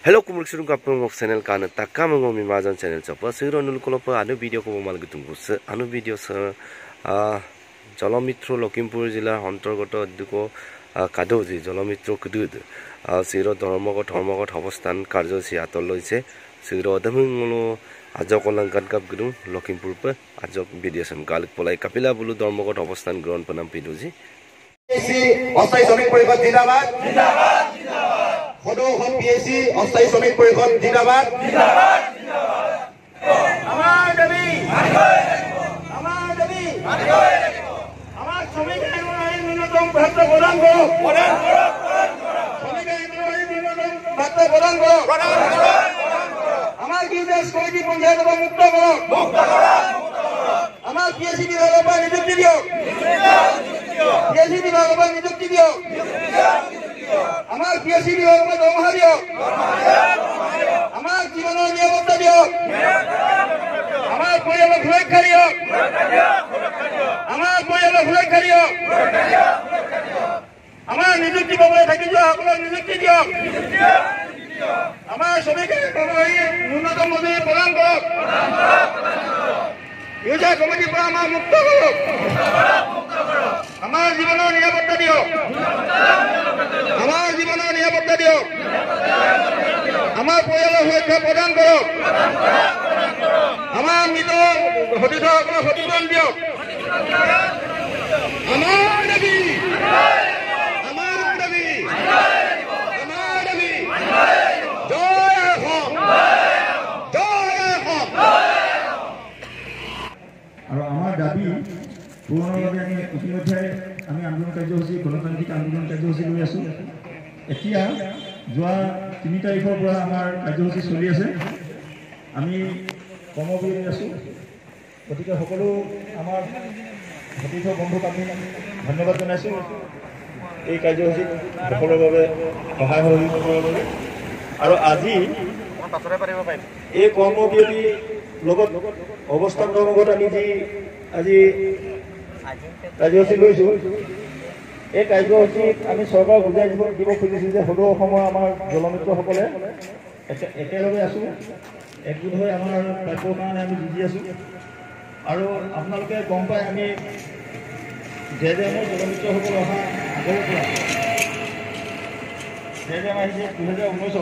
Hello kumulsirung kapung of channel kan takam ngomi majan channel chapa siro nul kolopa anu video ko mal gutung bus anu video sa জলমিত্র Lakhimpur জিলার অন্তর্গত দুকো কাদৌজি জলমিত্র কুদুদ সিরো ধর্মগত অবস্থান কার্যসূচী হাতত লৈছে সিরো অধমুলো আজক অলংকার cup গুদুং Lakhimpur pay আজক BDSM গালিক পলাই কাপিলা বুলু ধর্মগত অবস্থান গ্রহণ পনাম পিদুজি অস্থায়ী শ্রমিক পরিষদ জিন্দাবাদ জিন্দাবাদ জিন্দাবাদ হদো হম পিএসসি অস্থায়ী শ্রমিক পরিষদ জিন্দাবাদ জিন্দাবাদ জিন্দাবাদ আমার দাবি আমার দাবি আমার শ্রমিক আইন ন্যূনতম ভাতা প্রদান করো শ্রমিক আইন ন্যূনতম ভাতা প্রদান করো আমার বিদেশ কমিটি পঞ্চায়েত মুক্ত করো আমার পিএসসি বিভাগের উপর নিযুক্তি দিও পিএসসি বিভাগের উপর নিযুক্তি দিও আমার পিএসসি বিভাগের উপর দরমহা দিও আমার জীবনের নিরাপত্তা দিও আমার পরিবারের সুরক্ষা দিও আমার পরিবারের সুরক্ষা দিও আমার নিযুক্তি পাবলৈ থাকি যোৱা সকলক নিযুক্তি দিও আমাৰ শ্ৰমিকেৰ ন্যূনতম মজুৰি প্ৰদান কৰক ইউজা কমিটিৰ পৰা আমাৰ মুক্ত কৰক আমাৰ জীৱনৰ নিৰাপত্তা দিয়ক আমাৰ জীৱনৰ নিৰাপত্তা দিয়ক আমাৰ পৰিয়ালৰ সুৰক্ষা প্ৰদান কৰক আমাৰ মৃত সতীৰ্থসকলক ক্ষতিপূৰণ দিয়ক আমাৰ দাবী আমাৰ দাবী আমাৰ দাবী জয় অসম জয় অসম আৰু আমাৰ দাবী পূৰণৰ বাবে আমি ইতিমধ্যে আমি আন্দোলন কাৰ্যসূচী গণতান্ত্ৰিক আন্দোলন কাৰ্যসূচী লৈ আছোঁ। এতিয়া যোৱা 3 তাৰিখৰ পৰা আমাৰ কাৰ্যসূচী চলি আছে। আমি কৰ্মবিৰতি আছোঁ। গতিকে সকলো আমাৰ সতীৰ্থ বন্ধুক আমি ধন্যবাদ জনাইছোঁ এই কাৰ্যসূচীত সকলোৰে বাবে সহায় সহযোগিতা কৰাৰ বাবে। আৰু আজি এই কৰ্মবিৰতি লগত অৱস্থান ধৰ্মগত আমি যি আজি কাৰ্যসূচী লৈছোঁ এই কাৰ্যসূচীত আমি চৰকাৰক বুজাই দিব খুজিছোঁ যে সদৌ অসমৰ আমাৰ জলমিত্ৰসকলে একেলগে আছোঁ, একগোট হৈ আমাৰ প্ৰাপ্যৰ কাৰণে আমি যুঁজি আছোঁ। আৰু আপোনালোকে গম পাই আমি জেজেএমৰ জলমিত্ৰসকল অহা আগৰ পৰা জেজেএম আহিছে 2019ত।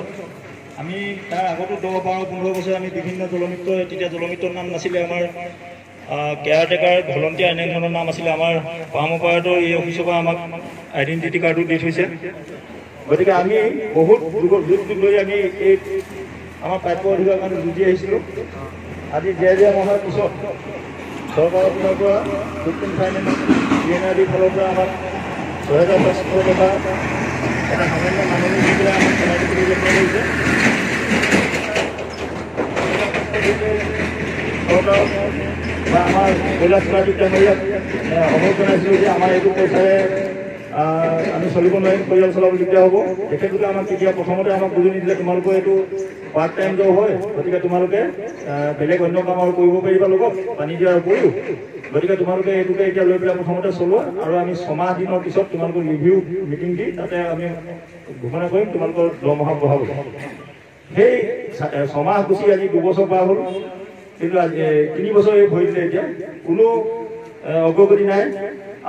আমি তাৰ আগতো 10-12-15 বছৰ আমি বিভিন্ন জলমিত্ৰ, তেতিয়া জলমিত্ৰৰ নাম নাছিলে, আমাৰ কেয়াৰটেকাৰ ভলণ্টিয়াৰ এনে ধৰণৰ নাম আছিলে। আমাৰ পামপায়াতৰ এই অফিচৰ পৰা আমাক আইডেণ্টিটি কাৰ্ডো দি থৈছে। গতিকে আমি বহুত যুগ লৈ আমি এই আমাৰ প্ৰাপ্য অধিকাৰৰ কাৰণে যুঁজি আহিছিলোঁ। আজি জেজেএম অহাৰ পিছত চৰকাৰৰ পিনৰ পৰা ফিফটিন ফাইনেন্স PNRD ফালৰ পৰা আমাক 6,500 টকা এটা সামান্য মাননি দি পেলাই আমাক পেলাই দিবলৈ যত্ন কৰিছে। চৰকাৰ বা আমাৰ কৈলাশ প্ৰাধিক ইয়াত অনুৰোধ জনাইছিলোঁ যে আমাৰ এইটো পইচাৰে আমি চলিব নোৱাৰিম, পৰিয়াল চলাব দিগদাৰ হ'ব। তেখেতলোকে আমাক তেতিয়া প্ৰথমতে আমাক বুজনি দিলে তোমালোকৰ এইটো পাৰ্ট টাইম জব হয়, গতিকে তোমালোকে বেলেগ অন্য কাম আৰু কৰিব পাৰিবা লগত পানী দিয়াৰ উপৰিও। গতিকে তোমালোকে এইটোকে এতিয়া লৈ পেলাই প্ৰথমতে চলোৱা, আৰু আমি 6 মাহ দিনৰ পিছত তোমালোকৰ ৰিভিউ মিটিং দি তাতে আমি ঘোষণা কৰিম তোমালোকৰ দৰমহা বঢ়াব। সেই 6 মাহ গুচি আজি 2 বছৰ পাৰ হ'ল, কিন্তু 3 বছৰ হৈ দিলে। এতিয়া কোনো অগ্ৰগতি নাই,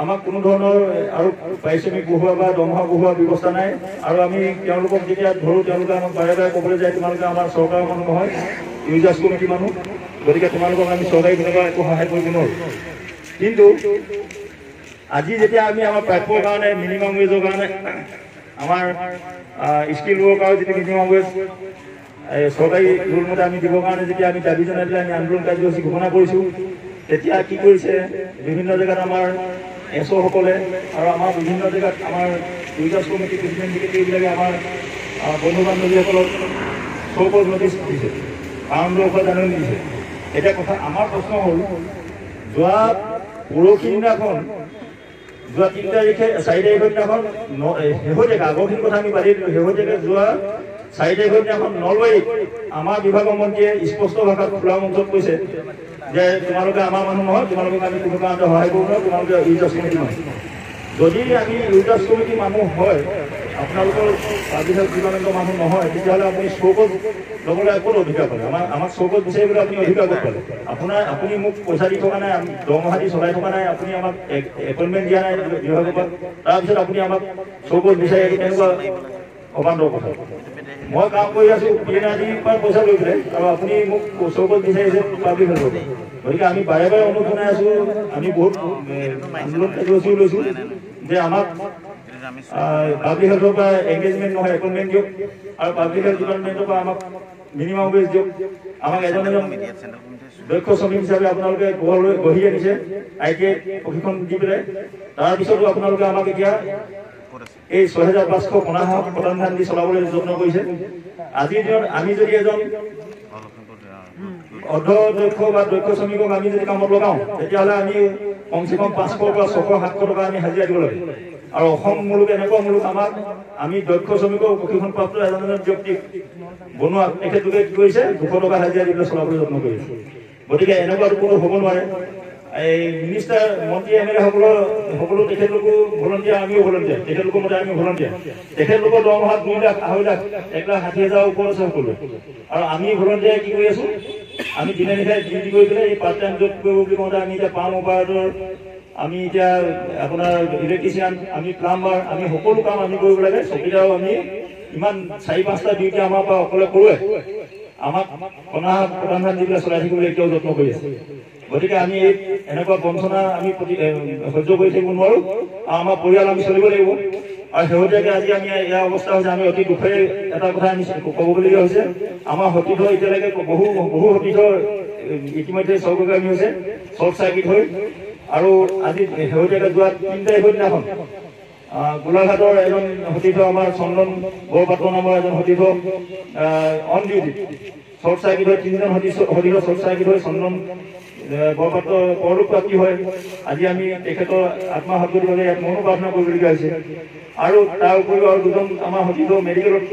আমাক কোনো ধৰণৰ আৰু পাৰিশ্ৰমিক বঢ়োৱা বা দৰমহা বঢ়োৱাৰ ব্যৱস্থা নাই। আৰু আমি তেওঁলোকক যেতিয়া ধৰোঁ তেওঁলোকে আমাক বাৰে বাৰে ক'বলৈ যায় তোমালোকে আমাৰ চৰকাৰৰ মানুহ নহয়, ইউজাৰ্ছ কমিটি মানুহ, গতিকে তোমালোকক আমি চৰকাৰী তেনেকুৱা একো সহায় কৰিব নোৱাৰোঁ। কিন্তু আজি যেতিয়া আমি আমাৰ প্ৰাপ্যৰ কাৰণে মিনিমাম ৱেজৰ কাৰণে আমাৰ স্কিল ৱৰ্কাৰ যিটো মিনিমাম ৱেজ চৰকাৰী ৰুল মতে আমি দিবৰ কাৰণে যেতিয়া আমি দাবী জনাই পেলাই আমি আন্দোলন কাৰ্যসূচী ঘোষণা কৰিছোঁ, তেতিয়া কি কৰিছে বিভিন্ন জেগাত আমাৰ এছঅ'সকলে আৰু আমাৰ বিভিন্ন জেগাত আমাৰ ইউজাৰ্ছ কমিটি প্ৰেচিডেণ্ট ছেক্ৰেটেৰীবিলাকে আমাৰ বন্ধু বান্ধৱীসকলক চৌকজ নটিচ দিছে, কাৰণদৰ্শক জাননী দিছে। এতিয়া কথা আমাৰ প্ৰশ্ন হ'ল, যোৱা পৰহি দিনাখন, যোৱা 3 তাৰিখে 4 তাৰিখৰ দিনাখন শেহতীয়াকৈ আগৰখিনি কথা আমি বাদেই দিলোঁ, শেহতীয়াকৈ যোৱা 4 তাৰিখৰ দিনাখন নলবাৰীত আমাৰ বিভাগৰ মন্ত্ৰীয়ে স্পষ্ট ভাষাত খোলা মঞ্চত কৈছে যে তোমালোকে আমাৰ মানুহ নহয়, তোমালোকক আমি কোনো কাৰণতে সহায় কৰিব নোৱাৰোঁ, তোমালোকে ইউজাৰ্ছ কমিটি মানুহ। যদি আমি ইউজাৰ্ছ কমিটি মানুহ হয় আপোনালোকৰ পাব্লিক হেল্থ ডিপাৰ্টমেণ্টৰ মানুহ নহয় তেতিয়াহ'লে আপুনি চৌকত ল'বলৈ ক'ত অধিকাৰ পালে আমাক চৌকত বিচাৰিবলৈ আপুনি অধিকাৰ ক'ত পালে আপুনি মোক পইচা দি থকা নাই দৰমহা দি চলাই থকা নাই আপুনি আমাক এপইণ্টমেণ্ট দিয়া নাই বিভাগৰ পৰা তাৰপিছত আপুনি আমাক চৌকত বিচাৰি তেনেকুৱা অবান্ধৱ কথা মই কাম কৰি আছোঁ PNRDৰ পৰা পইচা লৈ পেলাই আৰু আপুনি মোক চৌকত বিচাৰিছে পাব্লিক হেল্থৰ পৰা গতিকে আমি বাৰে বাৰে অনুৰোধ জনাই আছোঁ আমি বহুত আন্দোলন কাৰ্যসূচীও লৈছোঁ যে আমাক পাব্লিক হেল্থৰ পৰা এংগেজমেণ্ট নহয় এপইণ্টমেণ্ট দিয়ক আৰু পাব্লিক হেল্থ ডিপাৰ্টমেণ্টৰ পৰা আমাক মিনিমাম ৱেজ দিয়ক আমাক এজন দক্ষ শ্ৰমিক হিচাপে আপোনালোকে গঢ়ি আনিছে ITI প্ৰশিক্ষণ দি পেলাই তাৰপিছতো আপোনালোকে আমাক এতিয়া এই 6550 পতান দি চলাবলৈ যত্ন কৰিছে আজিৰ দিনত আমি যদি এজন অৰ্ধদক্ষ বা দক্ষ শ্ৰমিকক আমি যদি কামত লগাওঁ তেতিয়াহ'লে আমি কমচে কম 500 পৰা 600-700 টকা আমি হাজিৰা দিব লাগে আৰু অসম মুলুক এনেকুৱা মুলুক আমাক আমি দক্ষ শ্ৰমিকক প্ৰশিক্ষণপ্ৰাপ্ত এজন ব্যক্তিক বনোৱা তেখেতলোকে কি কৰিছে 200 টকা হাজিৰা দি পেলাই চলাবলৈ যত্ন কৰিছে গতিকে এনেকুৱাটো কোনো হ'ব নোৱাৰে এই মিনিষ্টাৰ মন্ত্ৰী MLA সকলো তেখেতলোকো ভলণ্টিয়াৰ আমিও ভলণ্টিয়াৰ তেখেতলোকৰ মতে আমি ভলণ্টিয়াৰ তেখেতলোকৰ দৰমহা 2 লাখ 2.5 লাখ 1,60,000 ওপৰত আছে সকলো আৰু আমি ভলণ্টিয়াৰ কি কৰি আছোঁ আমি দিনে নিশাই ডিউটি কৰি পেলাই এই পাৰ্ট টাইম জব কৰিব বুলি কওঁতে আমি এতিয়া পাম অপাৰেটৰ আমি এতিয়া আপোনাৰ ইলেক্ট্ৰিচিয়ান আমি প্লাম্বাৰ আমি সকলো কাম আমি কৰিব লাগে চকীদাৰো আমি ইমান 4-5টা ডিউটি আমাৰ পৰা অকলে কৰোৱে আমাক প্ৰধান দি পেলাই চলাই থাকিবলৈ এতিয়াও যত্ন কৰি আছে গতিকে আমি এনেকুৱা বঞ্চনা আমি সহ্য কৰি থাকিব নোৱাৰোঁ আৰু আমাৰ পৰিয়াল আমি চলিব লাগিব আৰু শেহতীয়াকৈ আজি আমি ইয়াৰ অৱস্থা হৈছে আমি অতি দুখেৰে এটা কথা আমি ক'বলগীয়া হৈছে আমাৰ সতীৰ্থ এতিয়ালৈকে বহু সতীৰ্থ ইতিমধ্যে স্বৰ্গগামী হৈছে শ্বৰ্ট চাৰ্কিট হৈ আৰু আজি শেহতীয়াকৈ যোৱা 3 তাৰিখৰ দিনাখন গোলাঘাটৰ এজন সতীৰ্থ আমাৰ চন্দন বৰপাত্ৰ নামৰ এজন সতীৰ্থ অন ডিউটি শ্বৰ্ট চাৰ্কিট হৈ 3জন সতীৰ্থ শ্বৰ্ট চাৰ্কিট হৈ চন্দন বৰপাত্ৰ পৰলোক প্ৰাপ্তি হয় আজি আমি তেখেতৰ আত্মহত্যাৰ বাবে ইয়াত মনো প্ৰাৰ্থনা কৰিবলগীয়া হৈছে আৰু তাৰ উপৰিও আৰু 2জন আমাৰ সতীৰ্থ মেডিকেলত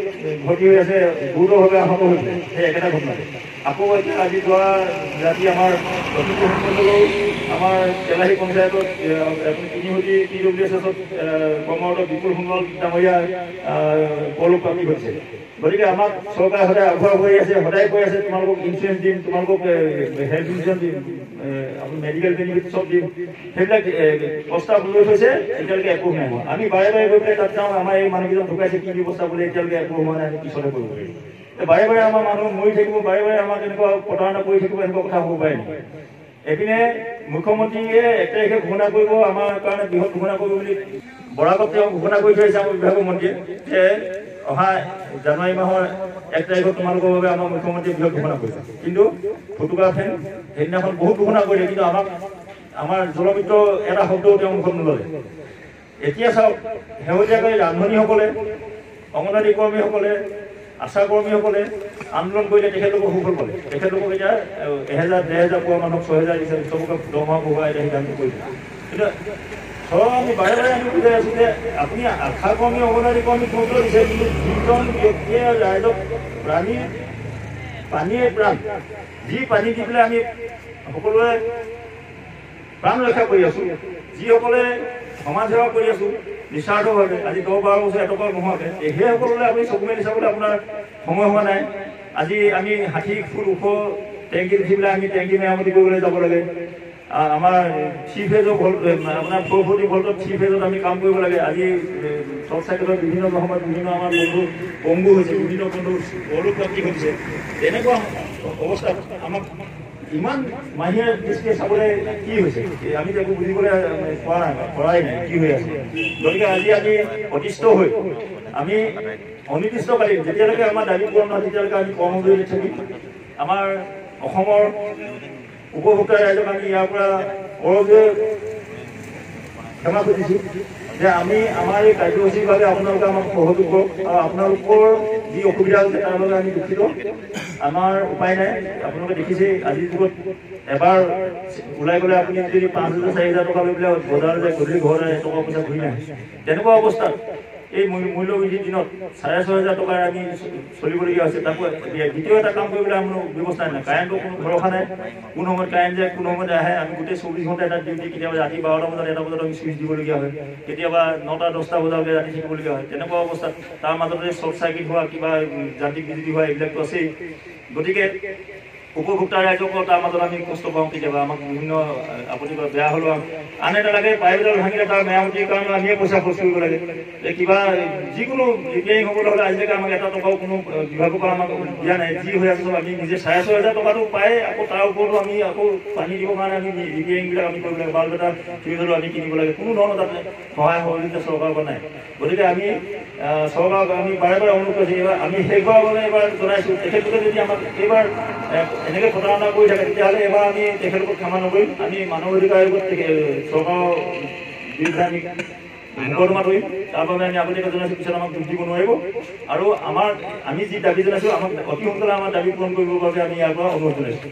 ভৰ্তি হৈ আছে গুৰুতৰভাৱে আহত হৈছে সেই একেটা ঘটনাতে আকৌ এতিয়া আজি যোৱা ৰাতি আমাৰ লখিমপুৰ আমাৰ তেলাহী পঞ্চায়তত তিনিহতি TWSত কৰ্মৰত বিপুল সুন্দৰ ডাঙৰীয়া পৰলোক প্ৰাপ্তি হৈছে গতিকে আমাক চৰকাৰে সদায় আগ্ৰহ কৰি আছে সদায় কৈ আছে তোমালোকক ইঞ্চুৰেঞ্চ দিম তোমালোকক হেল্থ ইঞ্চুৰেঞ্চ দিম আপুনি মেডিকেল বেনিফিট চব দিম সেইবিলাক প্ৰস্তাৱ লৈ থৈছে এতিয়ালৈকে একো নাই হোৱা আমি বাৰে বাৰে গৈ পেলাই তাত যাওঁ আমাৰ এই মানুহকেইজন ঢুকাইছে কি ব্যৱস্থা বোলে এতিয়ালৈকে একো হোৱা নাই আমি পিছতে কৰিব পাৰিম বাৰে বাৰে আমাৰ মানুহ মৰি থাকিব বাৰে বাৰে আমাক এনেকুৱা প্ৰতাৰণা কৰি থাকিব এনেকুৱা কথা হ'ব পাৰে নেকি এপিনে মুখ্যমন্ত্ৰীয়ে 1 তাৰিখে ঘোষণা কৰিব আমাৰ কাৰণে বৃহৎ ঘোষণা কৰিব বুলি বৰাকত তেওঁ ঘোষণা কৰি থৈছে আমাৰ বিভাগৰ মন্ত্ৰীয়ে যে অহা জানুৱাৰী মাহৰ 1 তাৰিখত তোমালোকৰ বাবে আমাৰ মুখ্যমন্ত্ৰীয়ে বৃহৎ ঘোষণা কৰিছে কিন্তু ফুটুকা ফেন সেইদিনাখন বহুত ঘোষণা কৰিলে কিন্তু আমাৰ জলমিত্ৰ এটা শব্দও তেওঁ মুখত নল'লে এতিয়া চাওক শেহতীয়াকৈ ৰান্ধনীসকলে অংগনবাড়ী কৰ্মীসকলে আশা কৰ্মীসকলে আন্দোলন কৰিলে তেখেতলোকক সুফল পালে তেখেতলোকক এতিয়া 1,000-1,500 পোৱা মানুহক 6,000 দিছে চবকে দৰমহা বঢ়াই এতিয়া সিদ্ধান্ত কৰিছে কিন্তু আমি বাৰে বাৰে আমি বুজাই আছোঁ যে আপুনি আশা কৰ্মী অংগনবাড়ী কৰ্মী গুৰুত্ব দিছে কিন্তু 3জন ব্যক্তিয়ে ৰাইজক পানীয়ে প্ৰাণ যি পানী দি পেলাই আমি সকলোৱে প্ৰাণ ৰক্ষা কৰি আছোঁ যিসকলে সমাজ সেৱা কৰি আছোঁ নিস্বাৰ্থভাৱে আজি 10-12 বছৰ এটকা নোহোৱাকৈ সেইসকললৈ আপুনি চকু মেলি চাবলৈ আপোনাৰ সময় হোৱা নাই আজি আমি 60 ফুট ওখ টেংকি উঠি পেলাই আমি টেংকি মেৰামতি কৰিবলৈ যাব লাগে আমাৰ 3 ফেজৰ আপোনাৰ 440 ভল্টত 3 ফেজত আমি কাম কৰিব লাগে আজি শ্বৰ্ট চাৰ্কিটৰ বিভিন্ন সময়ত বিভিন্ন আমাৰ বন্ধু পংগু হৈছে বিভিন্ন বন্ধু পৰলোক প্ৰাপ্তি ঘটিছে তেনেকুৱা অৱস্থাত আমাক ইমান মাহিয়া দৃষ্টিয়ে চাবলৈ কি হৈছে আমি একো বুজিবলৈ পৰাই নাই কি হৈ আছে গতিকে আজি আমি অতিষ্ঠ হৈ আমি অনিৰ্দিষ্টকালীন যেতিয়ালৈকে আমাৰ দাবী পূৰণ নহয় তেতিয়ালৈকে আমি কৰ্মবিৰতি থাকিম আমাৰ অসমৰ উপভোক্তা ৰাইজক আমি ইয়াৰ পৰা সৰজে ক্ষমা খুজিছোঁ যে আমি আমাৰ এই কাৰ্যসূচীৰ বাবে আপোনালোকে আমাক সহযোগ কৰক আৰু আপোনালোকৰ যি অসুবিধা হৈছে তাৰ বাবে আমি দুখিত আমাৰ উপায় নাই আপোনালোকে দেখিছে আজিৰ যুগত এবাৰ ওলাই গ'লে আপুনি যদি 5,000-4,000 টকা লৈ পেলাই বজাৰলৈ যায় গধূলি ঘৰলৈ টকা পইচা ঘূৰি নাহে তেনেকুৱা অৱস্থাত এই মূল্যবৃদ্ধিৰ দিনত 6,500 টকাৰ আমি চলিবলগীয়া হৈছে। তাকো দ্বিতীয় এটা কাম কৰিবলৈ আমাৰ ব্যৱস্থা নাই, কাৰেণ্টৰ কোনো ভৰসা নাই, কোন সময়ত কাৰেণ্ট যায় কোন সময়ত আহে। আমি গোটেই 24 ঘণ্টা এটা ডিউটি, কেতিয়াবা ৰাতি 12টা বজাত 1টা বজাত আমি চুইচ দিবলগীয়া হয়, কেতিয়াবা 9টা 10টা বজালৈকে ৰাতি থাকিবলগীয়া হয়। তেনেকুৱা অৱস্থাত তাৰ মাজতে শ্বৰ্ট চাৰ্কিট হোৱা, কিবা যান্ত্ৰিক বিজুতি হোৱা এইবিলাকতো আছেই। গতিকে উপভোক্তা ৰাইজকো তাৰ মাজত আমি কষ্ট পাওঁ, কেতিয়াবা আমাক বিভিন্ন আপত্তি কৰা বেয়া হ'লেও আন এটা লাগে পাইপডাল ভাঙিলে তাৰ মেৰামতিৰ কাৰণে আমিয়ে পইচা খৰচ কৰিব লাগে। কিবা যিকোনো ৰিপেয়াৰিং হ'বলৈ হ'লে আজিলৈকে আমাক 1 টকাও কোনো বিভাগৰ পৰা আমাক দিয়া নাই। যি হৈ আছে চব আমি নিজে 6,500 টকাটো পাই আকৌ তাৰ ওপৰতো আমি আকৌ পানী দিবৰ কাৰণে আমি ৰিপেয়াৰিংবিলাক আমি কৰিব লাগে, বাল্ব এটা ফ্ৰিজৰো আমি কিনিব লাগে, কোনো ধৰণৰ তাতে সহায় সহযোগিতা চৰকাৰৰ পৰা নাই। গতিকে আমি চৰকাৰক আমি বাৰে বাৰে অনুৰোধ কৰিছোঁ, এইবাৰ আমি শেষবাৰৰ বাবে এইবাৰ জনাইছোঁ, তেখেতলোকে যদি আমাক এইবাৰ এনেকৈ প্ৰতাৰণা কৰি থাকে তেতিয়াহ'লে এবাৰ আমি তেখেতলোকক ক্ষমা নকৰিম। আমি মানৱ অধিকাৰ আয়োগত চৰকাৰৰ বিৰুদ্ধে আমি মোকৰ্দমা কৰিম। তাৰ বাবে আমি আগতীয়াকৈ জনাইছোঁ, পিছত আমাক দুখ দিব নোৱাৰিব। আৰু আমি যি দাবী জনাইছোঁ আমাক অতি সোনকালে আমাৰ দাবী পূৰণ কৰিবৰ বাবে আমি ইয়াৰ পৰা অনুৰোধ জনাইছোঁ।